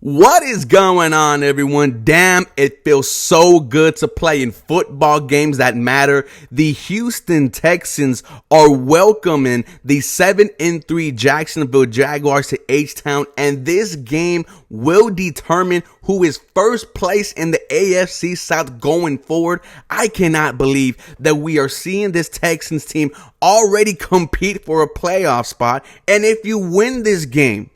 What is going on, everyone? Damn, it feels so good to play in football games that matter. The Houston Texans are welcoming the 7-3 Jacksonville Jaguars to H-Town, and this game will determine who is first place in the AFC South going forward. I cannot believe that we are seeing this Texans team already compete for a playoff spot, and if you win this game,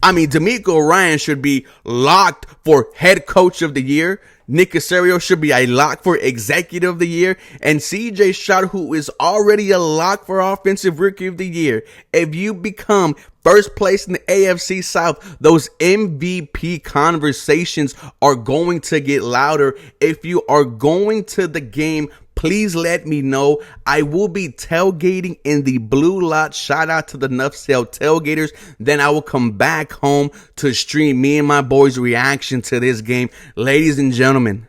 DeMeco Ryan should be locked for head coach of the year. Nick Caserio should be a lock for executive of the year. And CJ Stroud, who is already a lock for offensive rookie of the year. If you become first place in the AFC South, those MVP conversations are going to get louder. If you are going to the game, please let me know. I will be tailgating in the blue lot. Shout out to the Nuff Sale tailgaters. Then I will come back home to stream me and my boys' reaction to this game. Ladies and gentlemen,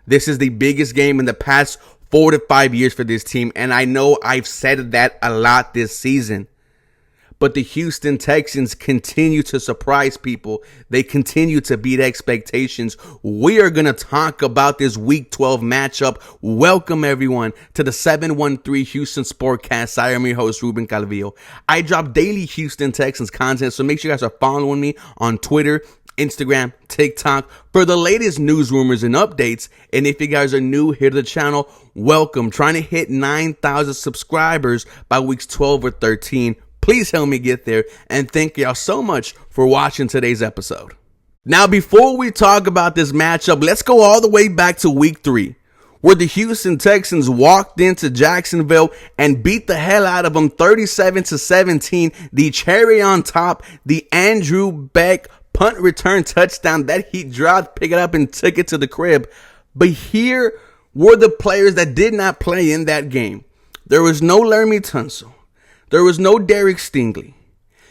this is the biggest game in the past 4 to 5 years for this team. And I know I've said that a lot this season. But the Houston Texans continue to surprise people. They continue to beat expectations. We are going to talk about this Week 12 matchup. Welcome, everyone, to the 713 Houston Sportcast. I am your host, Ruben Calvillo. I drop daily Houston Texans content, so make sure you guys are following me on Twitter, Instagram, TikTok for the latest news, rumors, and updates. And if you guys are new here to the channel, welcome. Trying to hit 9,000 subscribers by weeks 12 or 13. Please help me get there, and thank y'all so much for watching today's episode. Now, before we talk about this matchup, let's go all the way back to week 3, where the Houston Texans walked into Jacksonville and beat the hell out of them 37-17. The cherry on top, the Andrew Beck punt return touchdown that he dropped, picked it up, and took it to the crib. But here were the players that did not play in that game. There was no Laramie Tunsil. There was no Derek Stingley.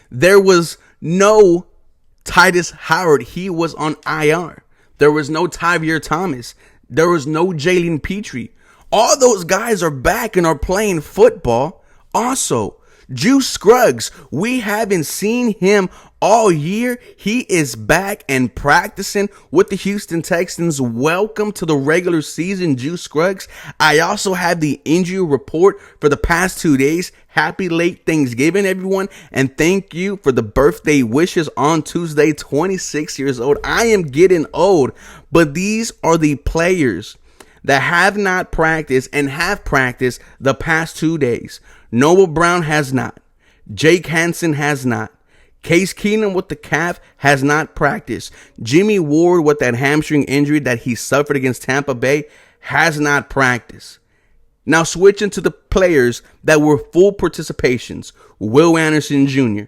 There was no Titus Howard. He was on IR. There was no Tyvier Thomas. There was no Jalen Petrie. All those guys are back and are playing football. Also, Juice Scruggs, we haven't seen him all year. He is back and practicing with the Houston Texans. Welcome to the regular season, Juice Scruggs. I also have the injury report for the past 2 days. Happy late Thanksgiving, everyone. And thank you for the birthday wishes on Tuesday, 26 years old. I am getting old, but these are the players that have not practiced and have practiced the past 2 days. Noah Brown has not. Jake Hansen has not. Case Keenum with the calf has not practiced. Jimmy Ward with that hamstring injury that he suffered against Tampa Bay has not practiced. Now switching to the players that were full participations. Will Anderson Jr.,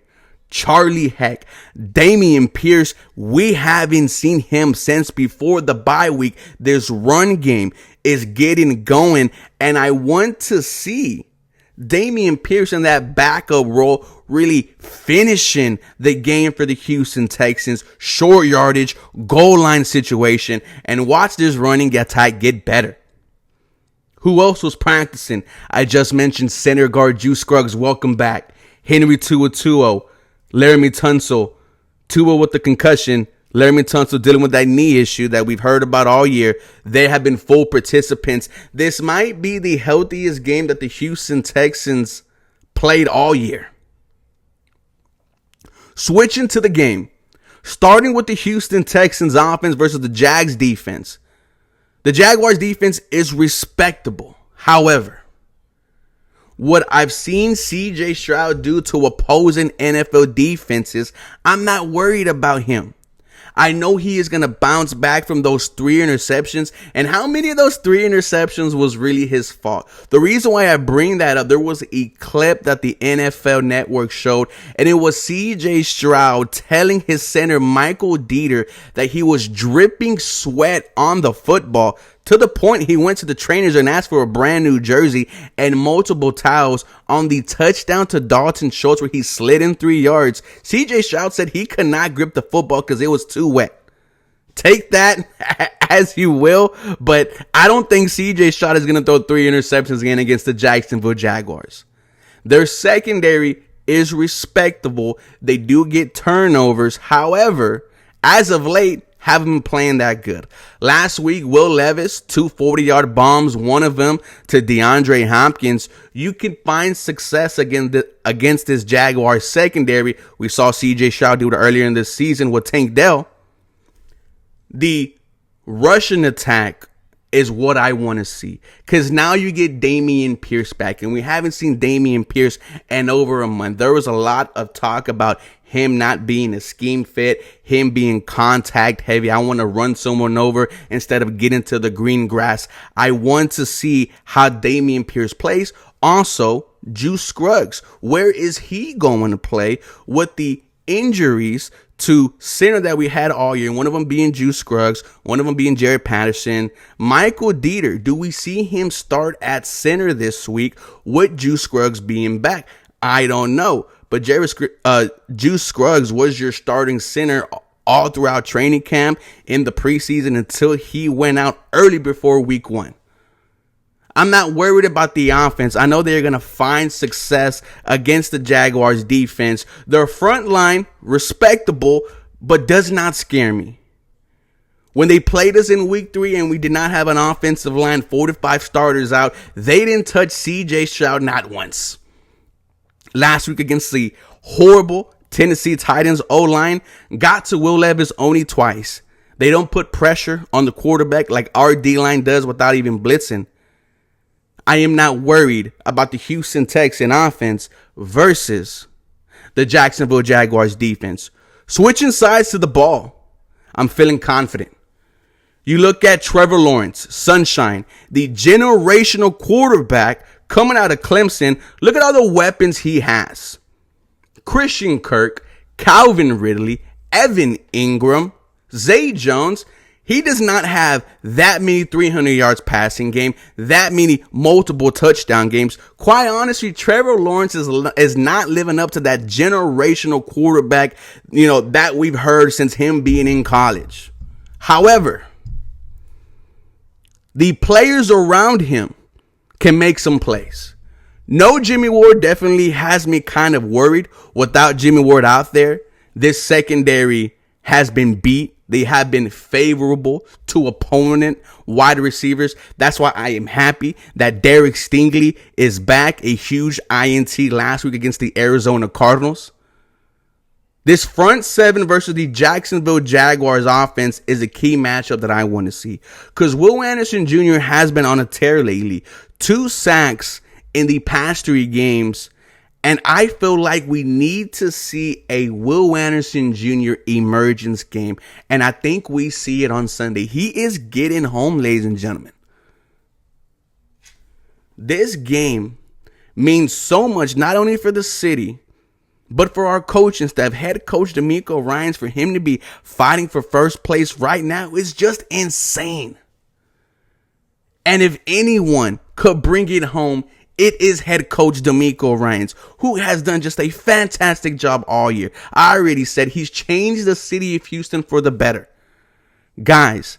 Charlie Heck, Damian Pierce. We haven't seen him since before the bye week. This run game is getting going, and I want to see Damian Pierce in that backup role really finishing the game for the Houston Texans. Short yardage, goal line situation, and watch this running attack get better. Who else was practicing? I just mentioned center guard Juice Scruggs. Welcome back. Henry Tuo, Laramie Tunsil. Tua with the concussion. Laramie Tunsil dealing with that knee issue that we've heard about all year. They have been full participants. This might be the healthiest game that the Houston Texans played all year. Switching to the game, starting with the Houston Texans offense versus the Jags defense. The Jaguars defense is respectable. However, what I've seen CJ Stroud do to opposing NFL defenses, I'm not worried about him. I know he is going to bounce back from those 3 interceptions. And how many of those 3 interceptions was really his fault? The reason why I bring that up, there was a clip that the NFL Network showed, and it was CJ Stroud telling his center, Michael Dieter, that he was dripping sweat on the football to the point he went to the trainers and asked for a brand new jersey and multiple towels on the touchdown to Dalton Schultz where he slid in 3 yards. CJ Stroud said he could not grip the football because it was too wet. Take that as you will, but I don't think CJ Stroud is going to throw 3 interceptions again against the Jacksonville Jaguars. Their secondary is respectable. They do get turnovers. However, as of late, haven't been playing that good. Last week, Will Levis, 2 40-yard bombs, one of them to DeAndre Hopkins. You can find success against this Jaguars secondary. We saw C.J. Stroud do it earlier in this season with Tank Dell. The Russian attack is what I want to see, because now you get Dameon Pierce back, and we haven't seen Dameon Pierce in over a month. There was a lot of talk about him not being a scheme fit, him being contact heavy. I want to run someone over instead of getting to the green grass. I want to see how Dameon Pierce plays. Also, Juice Scruggs, where is he going to play with the injuries to center that we had all year? One of them being Juice Scruggs, one of them being Jared Patterson. Michael Dieter, do we see him start at center this week with Juice Scruggs being back? I don't know. But Juice Scruggs was your starting center all throughout training camp in the preseason until he went out early before week 1. I'm not worried about the offense. I know they're going to find success against the Jaguars defense. Their front line, respectable, but does not scare me. When they played us in week 3 and we did not have an offensive line, 4 to 5 starters out, they didn't touch C.J. Stroud not once. Last week against the horrible Tennessee Titans O-line, got to Will Levis only twice. They don't put pressure on the quarterback like our D-line does without even blitzing. I am not worried about the Houston Texans offense versus the Jacksonville Jaguars defense. Switching sides to the ball, I'm feeling confident. You look at Trevor Lawrence, Sunshine, the generational quarterback coming out of Clemson. Look at all the weapons he has. Christian Kirk, Calvin Ridley, Evan Ingram, Zay Jones. He does not have that many 300 yards passing game, that many multiple touchdown games. Quite honestly, Trevor Lawrence is not living up to that generational quarterback, that we've heard since him being in college. However, the players around him can make some plays. No Jimmy Ward definitely has me kind of worried. Without Jimmy Ward out there, this secondary has been beat. They have been favorable to opponent wide receivers. That's why I am happy that Derek Stingley is back. A huge INT last week against the Arizona Cardinals. This front seven versus the Jacksonville Jaguars offense is a key matchup that I want to see, because Will Anderson Jr. has been on a tear lately. 2 sacks in the past 3 games. And I feel like we need to see a Will Anderson Jr. emergence game. And I think we see it on Sunday. He is getting home, ladies and gentlemen. This game means so much, not only for the city, but for our coaching staff. Head coach D'Amico Ryans, for him to be fighting for first place right now is just insane. And if anyone could bring it home, it is head coach D'Amico Ryans, who has done just a fantastic job all year. I already said he's changed the city of Houston for the better. Guys,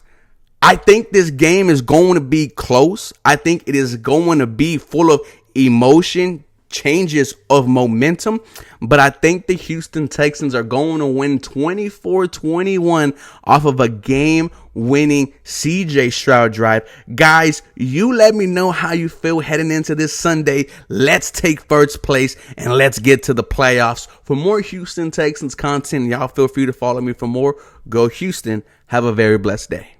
I think this game is going to be close. I think it is going to be full of emotion, changes of momentum. But I think the Houston Texans are going to win 24-21 off of a game-winning C.J. Stroud drive. Guys, you let me know how you feel heading into this Sunday. Let's take first place and let's get to the playoffs. For more Houston Texans content, y'all feel free to follow me for more. Go Houston. Have a very blessed day.